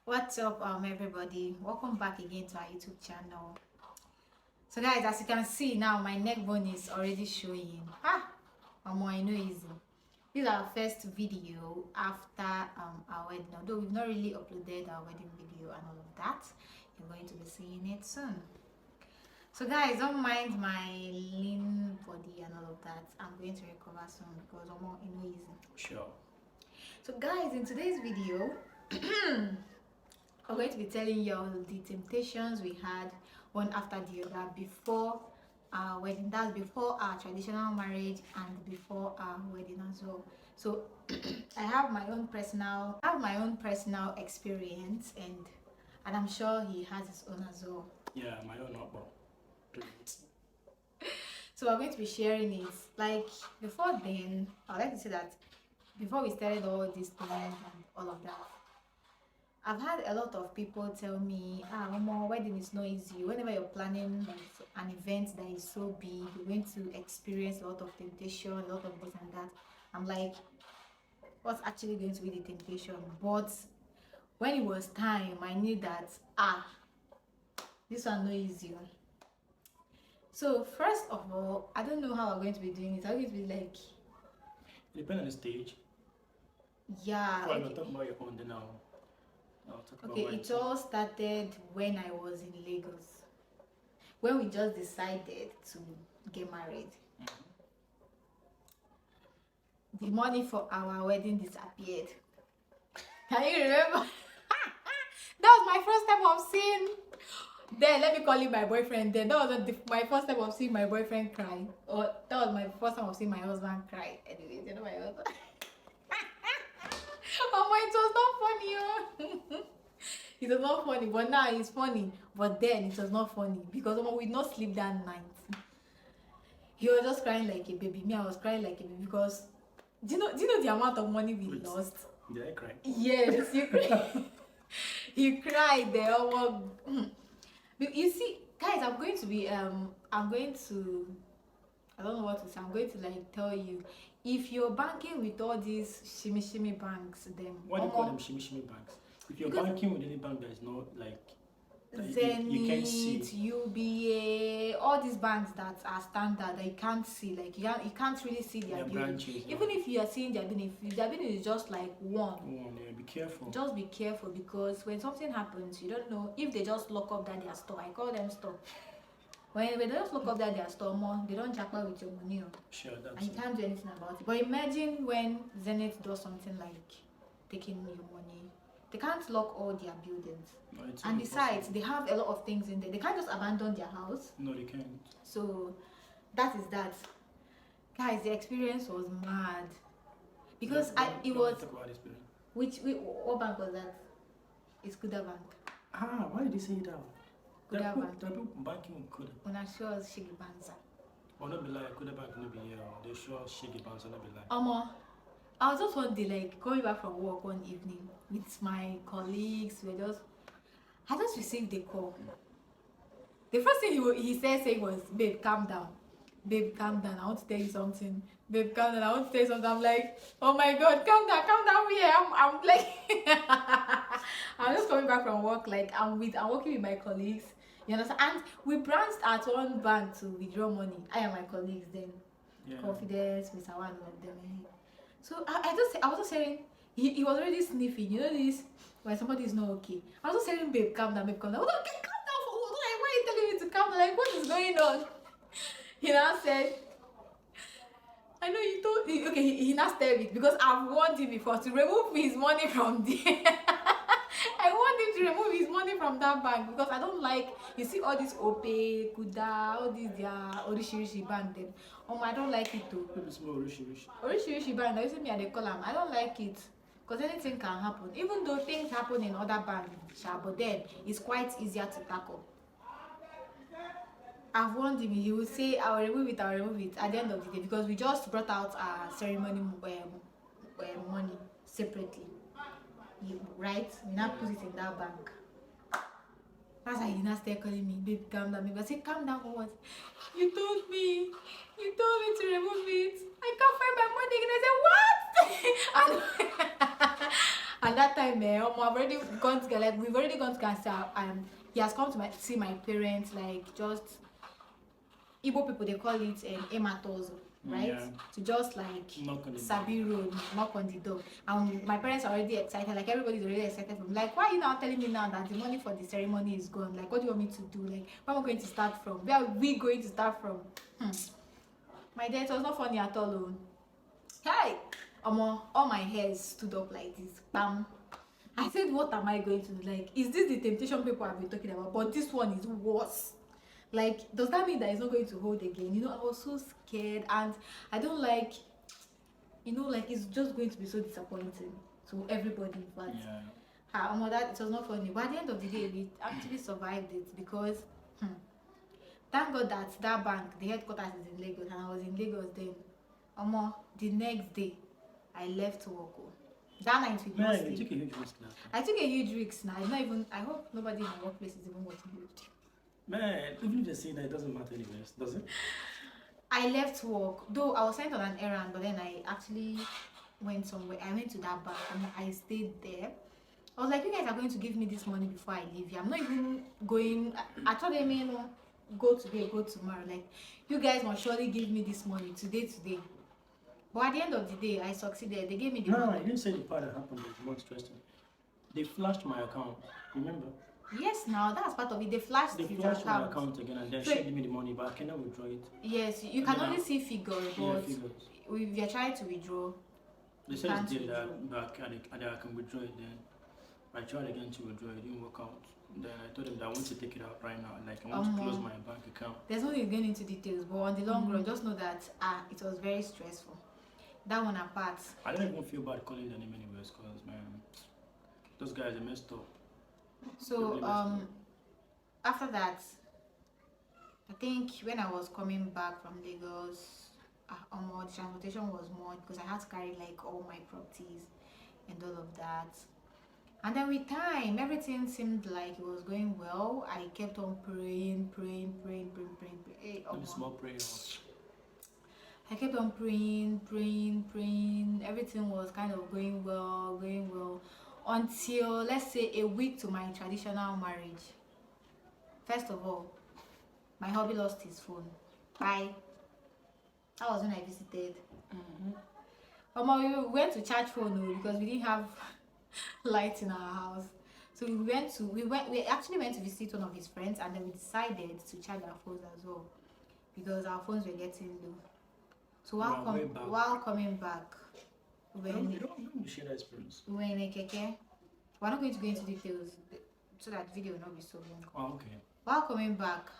What's up, everybody? Welcome back again to our YouTube channel. So guys, as you can see now, my neck bone is already showing. I know easy. This is our first video after our wedding. Although we've not really uploaded our wedding video and all of that, you're going to be seeing it soon. So guys, don't mind my lean body and all of that. I'm going to recover soon because I know easy. Sure. So guys, in today's video, I'm going to be telling you all the temptations we had one after the other before our wedding. That's before our traditional marriage and before our wedding as well. So I have my own personal experience, and I'm sure he has his own as well. Yeah, my own number. So we're going to be sharing it. Like before then, I'd like to say that before we started all these things and all of that, I've had a lot of people tell me, Mama, wedding is not easy. Whenever you're planning an event that is so big, you're going to experience a lot of temptation, a lot of this and that. I'm like, what's actually going to be the temptation? But when it was time, I knew that, this one not easy. So first of all, I don't know how I'm going to be doing it. I'm going to be like, It depends on the stage. yeah. Before I talk about your own, then I'll talk about mine. It all started when I was in Lagos. When we just decided to get married. The money for our wedding disappeared. Can you remember? That was my first time of seeing. Then let me call him my boyfriend. Then that was my first time of seeing my boyfriend cry. Or that was my first time of seeing my husband cry. Anyways, you know my husband. It was not funny. It was not funny, but now it's funny. But then it was not funny because we did not sleep that night. He was just crying like a baby. Me, I was crying like a baby because do you know the amount of money we lost? Did I cry? Yes, you cried. You cried there. You see, guys, I'm going to I don't know what to say. I'm going to like tell you, if you're banking with all these shimmy banks, then why do you call them shimmy banks? If you're banking with any bank that is not like Zenith, you can't see. UBA, all these banks that are standard that you can't see, like you can't really see their branches. Even if you are seeing their benefit is just like one. Yeah, be careful. Just be careful because when something happens, you don't know if they just lock up that their store. I call them store. When they just look up that their store more, they don't jackpot with your money. Sure, that's and you can't do anything about it. But imagine when Zenith does something like taking your money. They can't lock all their buildings. No, and besides, they have a lot of things in there. They can't just abandon their house. No, they can't. So that is that. Guys, the experience was mad. Because it was... Talk about this, what bank was that? It's Kuda Bank. Why did they say that? Kuda Bank. There are people banking with Kuda. When I sure was Shigi Banza. Or not be like Kuda Bank, not be here. They sure Shigi Banza, not be like. I was just one day like going back from work one evening with my colleagues. I just received a call. The first thing he saying was, "Babe, calm down. Babe, calm down. I want to tell you something. Babe, calm down. I want to tell you something." I'm like, "Oh my God, calm down here." I'm like, I'm just coming back from work. Like I'm working with my colleagues. You understand? And we branched at one bank to withdraw money. I and my colleagues then. Yeah. Confidence, Mr. One of them. So I was just saying, he was already sniffing. You know this when somebody is not okay. I was just saying, "Babe, calm down, babe, calm down." Okay, calm down for what? Like, why are you telling me to calm down? Like, what is going on? He now said, "I know you told me." Okay, he now said it because I've warned him before to remove his money from there. I want him to remove his money from that bank because I don't like, you see all this Ope, Kuda, all these their Orishirishi bank them. I don't like it too. Orishirishi bank, you see me at the column. I don't like it because anything can happen. Even though things happen in other banks, but then it's quite easier to tackle. I've warned him. He will say, I'll remove it at the end of the day because we just brought out our ceremony money separately. Right? We now put it in that bank. That's why he now started calling me, "Babe, calm down." I said, "Calm down for what? You told me to remove it. I can't find my money." And I said, "What?" And that time, I've already gone to like we've already gone to cancer, and he has come to see my parents, like just Igbo people they call it ematozo, right? Yeah. To just like Knock on the Sabi Road, knock on the door. And my parents are already excited, like everybody's already excited from like, why are you now telling me now that the money for the ceremony is gone? Like, what do you want me to do? Like, where am I going to start from? Where are we going to start from? My dad, it was not funny at all. Oh. Hey, all my hairs stood up like this. Bam. I said, what am I going to do? Like, is this the temptation people have been talking about? But this one is worse. Like, does that mean that it's not going to hold again? You know, I was so scared, and I don't like, you know, like it's just going to be so disappointing to everybody. But that it was not funny. But at the end of the day, we actually survived it because thank God that that bank, the headquarters is in Lagos, and I was in Lagos then. The next day, I left work. That night we Man, you took a huge risk now. I took a huge risk now. It's not even. I hope nobody in my workplace is even watching the video. Man, even if they say that, it doesn't matter anyways, does it? I left work, though I was sent on an errand, but then I actually went somewhere. I went to that bank and I stayed there. I was like, you guys are going to give me this money before I leave here. I'm not even going. I told them, you know, go today, go tomorrow. Like, you guys must surely give me this money today. But at the end of the day, I succeeded. They gave me the money. No, I didn't say the part that happened that's more interesting. They flashed my account, remember? Yes, now that's part of it. They flashed my account again and then showed me the money, but I cannot withdraw it. Yes, you can only see figures, but if you're trying to withdraw, they said it's there that I can withdraw it. Then I tried again to withdraw it, didn't work out. Then I told them that I want to take it out right now, like I want to close my bank account. There's no need going into details, but on the long run, just know that it was very stressful. That one apart. I don't even feel bad calling their name anyways, because man, those guys are messed up. So after that, I think when I was coming back from Lagos, the transportation was more because I had to carry like all my properties and all of that. And then with time, everything seemed like it was going well. I kept on praying. Small prayer. I kept on praying. Everything was kind of going well. Until, let's say, a week to my traditional marriage. First of all, my hubby lost his phone. That was when I visited. We went to charge phone because we didn't have lights in our house. So we actually went to visit one of his friends, and then we decided to charge our phones as well because our phones were getting low. So while coming back, you don't share that experience. We were in a keke. We're not going to go into details so that video will not be so long. Oh, okay. While coming back,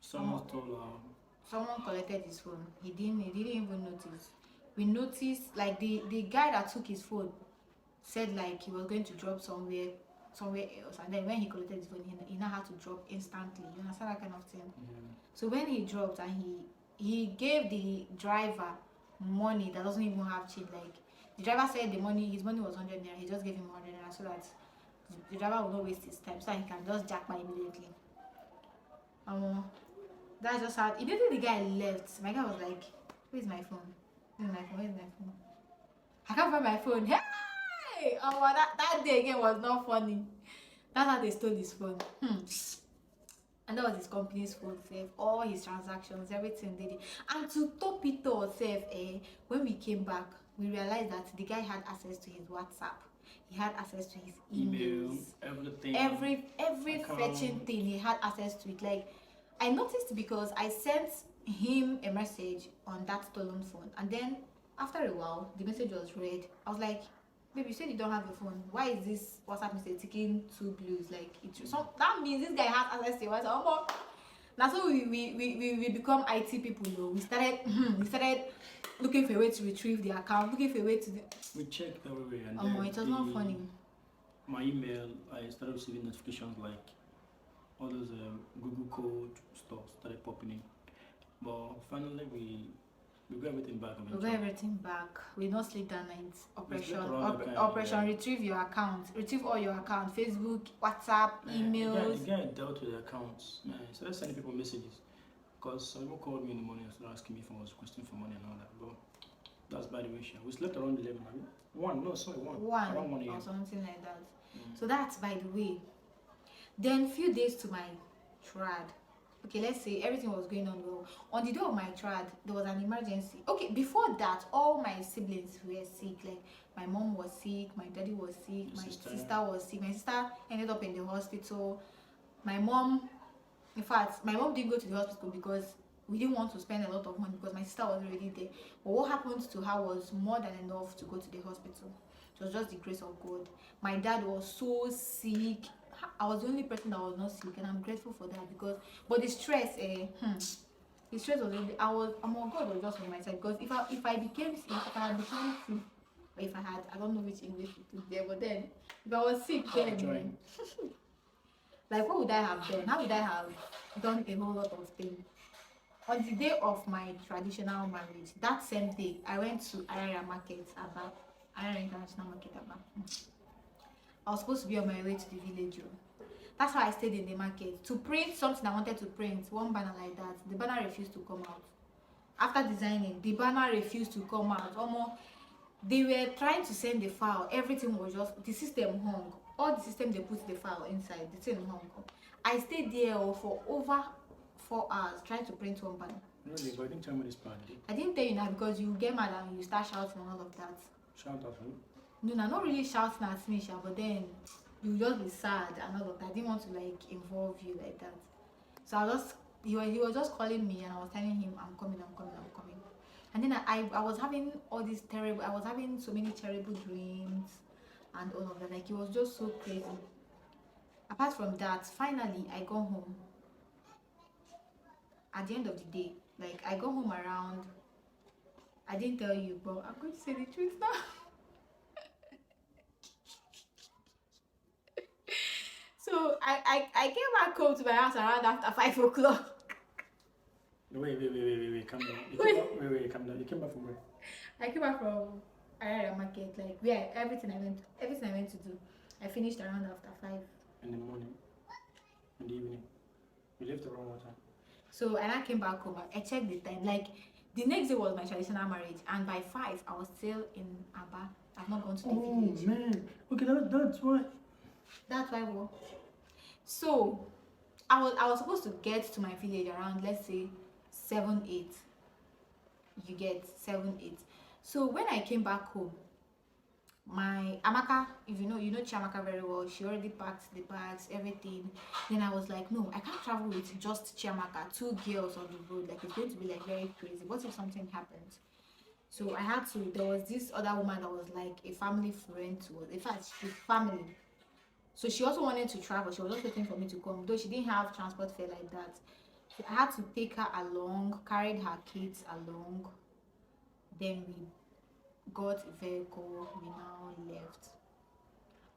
someone collected his phone. He didn't even notice. We noticed, like the guy that took his phone said like he was going to drop somewhere else, and then when he collected his phone, he now had to drop instantly. You understand that kind of thing? So when he dropped and he gave the driver money that doesn't even have change. Like the driver said his money was 100 naira. He just gave him 100 naira so that the driver will not waste his time, so that he can just jackpot immediately. That's just how immediately the guy left. My guy was like, where's my phone? I can't find my phone. Hey! That day again was not funny. That's how they stole his phone. And that was his company's phone, all his transactions, everything they did. And to top it all, when we came back, we realized that the guy had access to his WhatsApp. He had access to his emails, everything, every fetching thing. He had access to it. Like I noticed because I sent him a message on that stolen phone, and then after a while, the message was read. I was like, baby, you said you don't have a phone. Why is this WhatsApp message taking 2 blues? Like that means this guy has access to WhatsApp. That's how we become IT people though. We started looking for a way to retrieve the account, looking for a way to we checked everywhere, and it was not funny. My email, I started receiving notifications like all those Google code stuff started popping in. But finally we got everything back. We got everything back. We not sleep that night. Operation retrieve your account. Retrieve all your account. Facebook, WhatsApp, emails. The guy dealt with the accounts. Man, he started sending people messages. Because some people called me in the morning and started asking me if I was requesting for money and all that. But that's by the way, we slept around 11, right? One, no, sorry, one. one Around 1 or a.m. something like that. Mm. So that's by the way. Then few days to my trad. Okay, let's say everything was going on well. On the day of my trad, there was an emergency. Okay, before that, all my siblings were sick. Like my mom was sick, my daddy was sick, Your my sister. sister was sick. My sister ended up in the hospital. My mom, in fact, my mom didn't go to the hospital because we didn't want to spend a lot of money because my sister was already there. But what happened to her was more than enough to go to the hospital. It was just the grace of God. My dad was so sick. I was the only person that was not sick, and I'm grateful for that because. But the stress, the stress was really. God was just on my side because if I became sick, if I had become sick, or if I had, I don't know which English to put there, but then if I was sick, then Join. like what would I have done? How would I have done a whole lot of things? On the day of my traditional marriage, that same day, I went to Arara Market, Aba, Arara International Market, Aba. I was supposed to be on my way to the village. That's why I stayed in the market to print something I wanted to print, one banner like that. The banner refused to come out. After designing, the banner refused to come out. Almost, they were trying to send the file. Everything was just, the system hung. All the system they put the file inside, the thing hung. I stayed there for over 4 hours trying to print one banner. Really, but I didn't tell me this part. I didn't tell you now because you get mad and you start shouting and all of that. Shout out who? No, not really shouting at me, but then you just be sad and all of that. I didn't want to like involve you like that. So I was he was just calling me and I was telling him I'm coming. And then I was having all these terrible, I was having so many terrible dreams and all of that. Like it was just so crazy. Apart from that, finally I got home. At the end of the day, like I got home around, I didn't tell you, but I'm going to say the truth now. So I came back home to my house around after 5 o'clock. Wait, calm down. Calm down. You came back from where? I came back from Arara Market, like where everything I went to do. I finished around after 5. In the morning. In the evening. You left around what time? So and I came back home. I checked the time. Like the next day was my traditional marriage, and by 5 I was still in Aba. I've not gone to the village. Oh man. Okay, that's why. That's why what? So I was supposed to get to my village around, let's say 7-8. You get 7-8. So when I came back home, my Amaka, if you know Chiamaka very well, she already packed the bags, everything. Then I was like, no, I can't travel with just Chiamaka, 2 girls on the road. Like it's going to be like very crazy. What if something happens? So I had to. There was this other woman that was like a family friend to us. In fact, she's family. So she also wanted to travel. She was just waiting for me to come, though she didn't have transport fare like that. So I had to take her along, carried her kids along. Then we got a vehicle. We now left.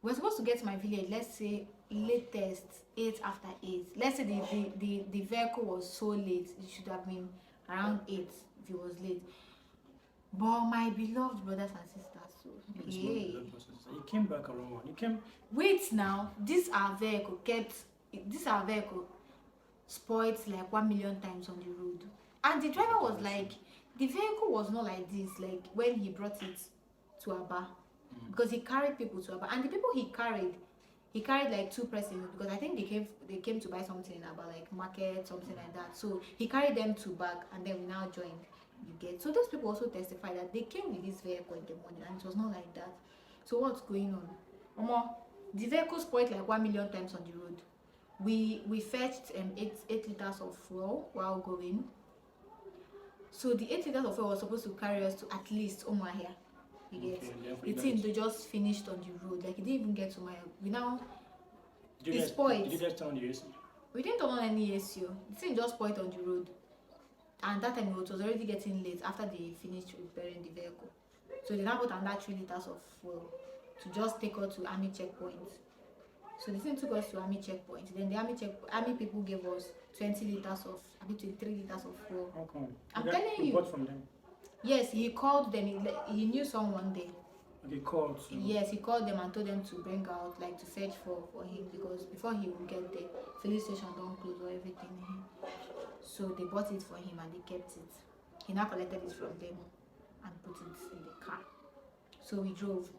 We were supposed to get to my village, let's say latest 8 after 8. Let's say the vehicle was so late, it should have been around 8 if it was late. But my beloved brothers and sisters, so You came back around one. You came. wait now, this our vehicle spoiled like 1 million times on the road. And the driver was like, the vehicle was not like this, like when he brought it to Aba. Because he carried people to Aba. And the people he carried like 2 persons because I think they came to buy something in Aba, like market, something like that. So he carried them to back and then we now joined. You get, so those people also testify that they came with this vehicle in the morning and it was not like that. So what's going on? The vehicle spoiled like 1 million times on the road. We fetched 8 liters of fuel while going. So the 8 liters of fuel was supposed to carry us to at least Umuahia. You get, the thing they just finished on the road. Like it didn't even get to my. It's spoiled. Did you guys turn on the AC? We didn't turn on any ACO. The thing just spoiled on the road. And that time it was already getting late after they finished repairing the vehicle. So they now bought another 3 liters of fuel to just take us to army checkpoint. So the thing took us to army checkpoint. Then the army people gave us 20 liters of, 23 liters of fuel. How come? I'm telling you. Bought from them. Yes, he called them. He knew someone there. Okay, called. So. Yes, he called them and told them to bring out, like to fetch for him because before he would get there, filling station don't close or everything. So they bought it for him and they kept it. He now collected it from them and put it in the car. So we drove.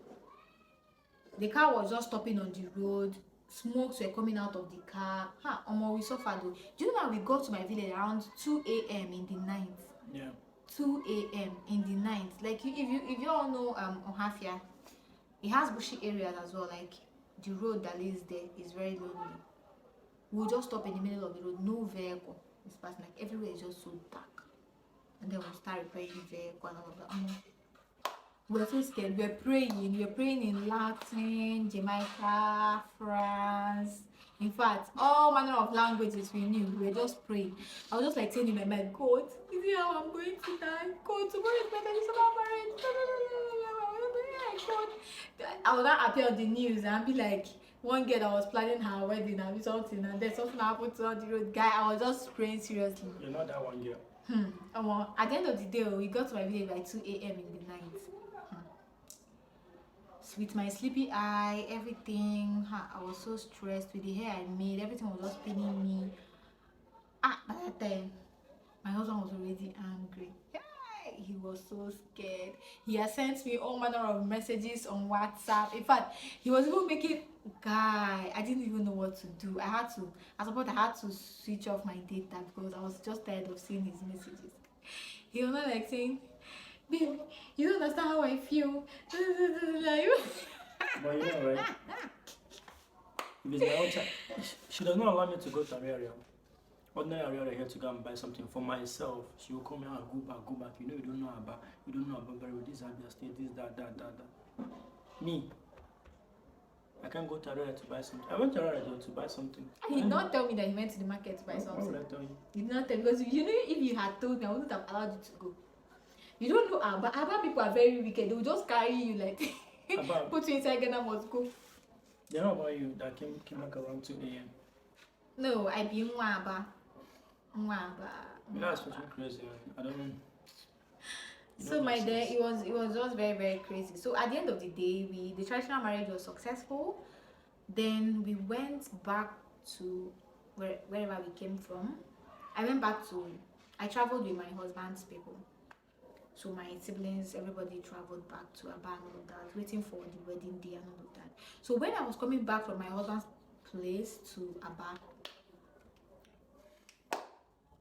The car was just stopping on the road. Smokes were coming out of the car. We suffered though. Do you know that we got to my village around 2 a.m. in the night? Yeah. 2 a.m. in the night. Like if you all know Ohafia, it has bushy areas as well. Like the road that leads there is very lonely. We'll just stop in the middle of the road, no vehicle is passing. Like everywhere is just so dark. And then we'll start repairing the vehicle and all of that. We were so scared. We were praying in Latin, Jamaica, France. In fact, all manner of languages we knew. We were just praying. I was just like saying in my mind, God, is it how I'm going to die? God, tomorrow is my traditional marriage. God. I would not appear on the news and be like, one girl that was planning her wedding and something, and then something happened to her on the road. Guy, I was just praying seriously. You're not that one girl. At the end of the day, we got to my village by 2 a.m. in the night. With my sleepy eye, everything, I was so stressed with the hair I made. Everything was just paining me. By that time, my husband was already angry. He was so scared. He had sent me all manner of messages on WhatsApp. In fact, he was even making guy. I didn't even know what to do. I had to switch off my data because I was just tired of seeing his messages. He was not like saying, babe, you don't understand how I feel. But you know, right? If it's my own child, she does not allow me to go to Ariaria. Ordinary Ariaria here to go and buy something for myself. She will come here and go back. You know, you don't know about this Abia State, this, that. Me, I can't go to Ariaria to buy something. I went to Ariaria to buy something. He did not tell me that he went to the market to buy something. Why would I tell you? He did not tell me, because you know, if you had told me, I wouldn't have allowed you to go. You don't know Aba people are very wicked. They will just carry you like put you inside Ghana must go. They know about you that came back around 2 a.m. No, I be Mwaba. That's fucking crazy, man. I don't know. So my day, it was just very, very crazy. So at the end of the day, the traditional marriage was successful. Then we went back to wherever we came from. I traveled with my husband's people. So my siblings, everybody traveled back to Aba and all of that, waiting for the wedding day and all of that. So when I was coming back from my husband's place to Aba,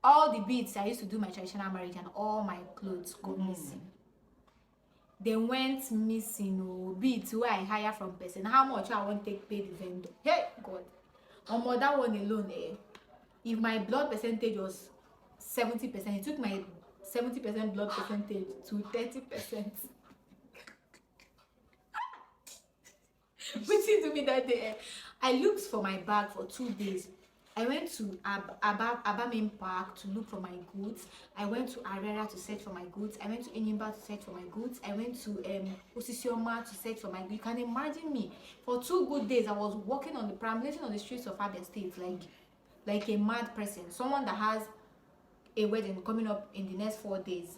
all the beads I used to do my traditional marriage and all my clothes go missing. They went missing. Beads who I hire from person. How much I want to pay the vendor? Hey God, that one alone. If my blood percentage was 70%, it took my 70% blood percentage to 30%. Which is to me that day. I looked for my bag for 2 days. I went to Aba Main Park to look for my goods. I went to Ariaria to search for my goods. I went to Enyimba to search for my goods. I went to Osisioma to search for my goods. You can imagine me. For 2 good days, I was walking on the streets of Abia State like a mad person. Someone that has a wedding coming up in the next 4 days.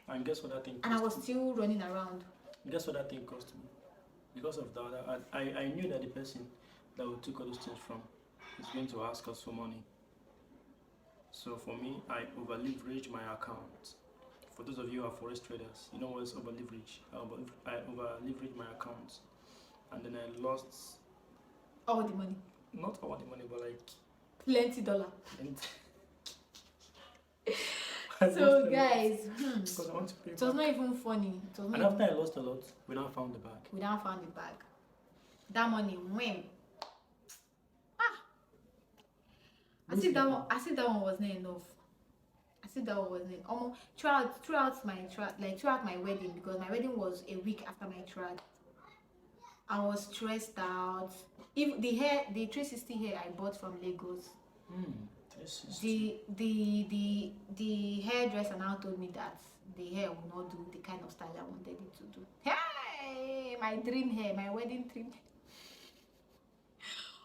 And guess what that thing cost? And I was still running around. Guess what that thing cost me? Because of that, I knew that the person that we took all those things from is going to ask us for money. So for me, I over-leveraged my account. For those of you who are forex traders, you know what is over-leverage? I over-leveraged my account. And then I lost... all the money. Not all the money, but like... plenty dollar. So So guys, because I want to pay it was back. not even funny. It was not And even, after I lost a lot, we now found the bag. we now found the bag. That money when I see that one was not enough. Throughout my wedding, because my wedding was a week after my trad. I was stressed out. If the 360 hair I bought from Lagos, the hairdresser now told me that the hair will not do the kind of style I wanted it to do. Hey, my dream hair, my wedding dream hair.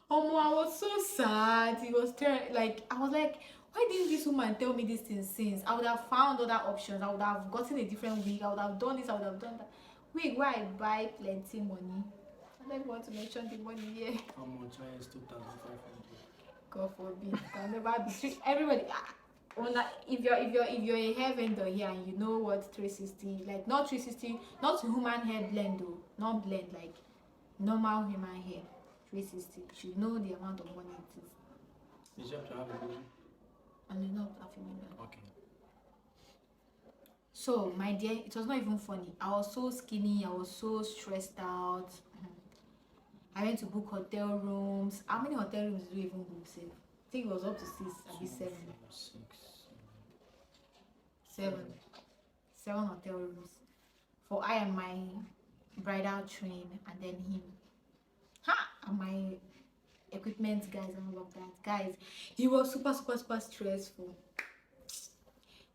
I was so sad. It was I was like, why didn't this woman tell me this thing since? I would have found other options. I would have gotten a different wig. I would have done this. I would have done that. Wig where I buy plenty money. I don't want to mention the money here. How much? I is 2,500. God forbid. I'll never be treated. Everybody. if you're a hair vendor here and you know what 360, like not 360, not human hair blend though, not blend, like normal human hair 360, you should know the amount of money it is. You have to have a baby. And you know half a million. Okay. So my dear, it was not even funny. I was so skinny, I was so stressed out. I went to book hotel rooms. How many hotel rooms did we even book? Save? I think it was up to 6, maybe 7. 7 hotel rooms for I and my bridal train, and then him. And my equipment guys and all of that. Guys, he was super stressful.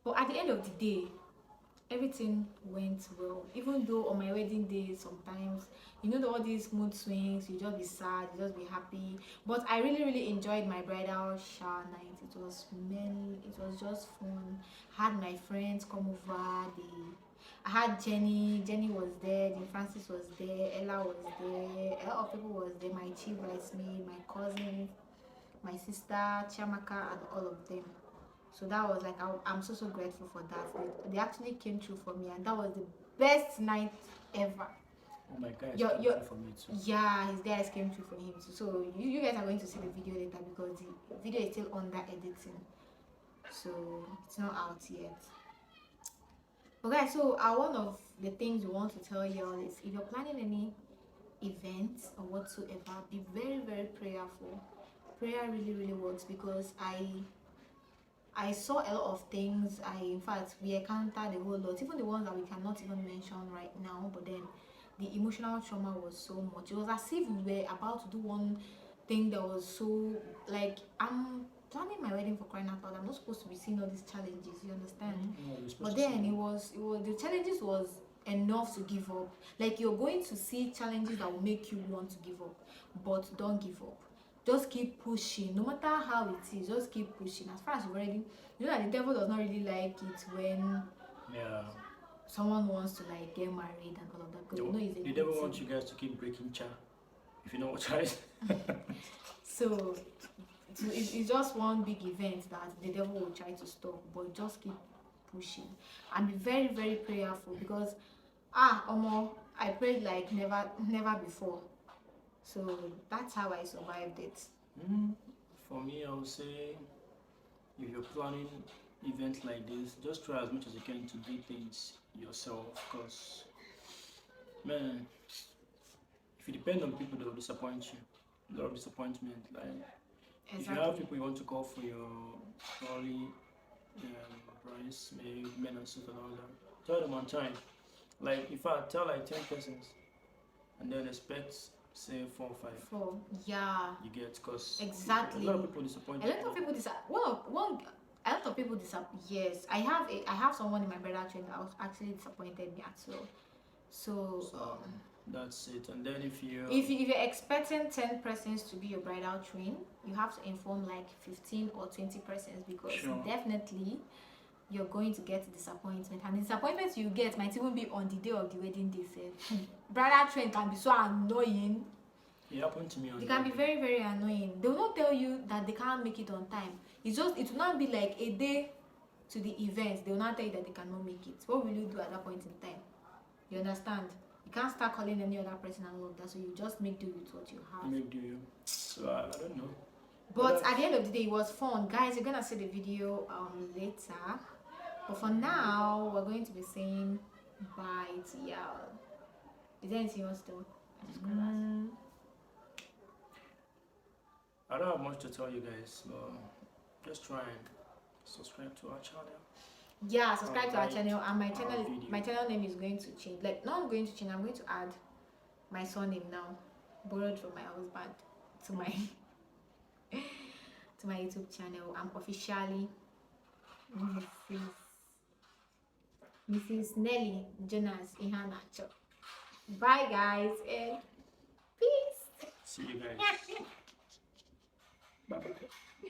But at the end of the day, everything went well. Even though on my wedding day, sometimes all these mood swings, you just be sad, you just be happy. But I really enjoyed my bridal shower night. It was just fun. I had my friends come over. I had Jenny was there, Dean Francis was there, Ella was there, a lot of people was there, my chief bridesmaid, my cousin, my sister Chiamaka, and all of them. So that was like, I'm so grateful for that. They actually came through for me, and that was the best night ever. Oh my God, came through for me too. Yeah, his guys came through for him too. So you guys are going to see the video later because the video is still under editing, so it's not out yet. Okay, so one of the things we want to tell you all is, if you're planning any events or whatsoever, be very prayerful. Prayer really works, because I saw a lot of things. In fact, we encountered a whole lot, even the ones that we cannot even mention right now. But then the emotional trauma was so much. It was as if we were about to do one thing that was so, like, I'm planning my wedding, for crying out loud. I'm not supposed to be seeing all these challenges, you understand? But then it was the challenges was enough to give up. Like, you're going to see challenges that will make you want to give up, but don't give up. Just keep pushing, no matter how it is. Just keep pushing. As far as you're ready, that the devil does not really like it when someone wants to like get married and all of that, because the devil wants you guys to keep breaking cha, if you know what cha is. So it's just one big event that the devil will try to stop, but just keep pushing and be very prayerful, because I prayed like never before. So that's how I survived it. For me, I would say, if you're planning events like this, just try as much as you can to do things yourself, because man, if you depend on people, they will disappoint you. A lot of disappointment. Like, exactly. If you have people you want to call for your early price, maybe men and suit and all that, tell them on time. Like, in fact, tell like 10 persons, and then expect, say 4 or 5. 4, yeah. You get, because exactly. A lot of people disappoint. A lot of people yes, I have someone in my brother train that was actually disappointed me as well. So that's it. And then if you're expecting 10 persons to be your bridal train, you have to inform like 15 or 20 persons, because definitely you're going to get disappointment, and the disappointment you get might even be on the day of the wedding day. Bridal train can be so annoying. It happened to me. They can be very annoying. They will not tell you that they can't make it on time. It will not be like a day to the event. They will not tell you that they cannot make it. What will you do at that point in time? You understand? You can't start calling any other person and all of that, so you just make do with what you have. Make do. So I don't know. But at the end of the day, it was fun. Guys, you're gonna see the video later. But for now, we're going to be saying bye to y'all. Is there anything else to I don't have much to tell you guys, but just try and subscribe to our channel. Yeah, subscribe to our channel, and my channel name is going to change. Like, not going to change, I'm going to add my surname now, borrowed from my husband, to my to my YouTube channel. I'm officially Mrs. Nelly Jonas Ihanacho. Bye guys, and peace. See you guys. Bye bye.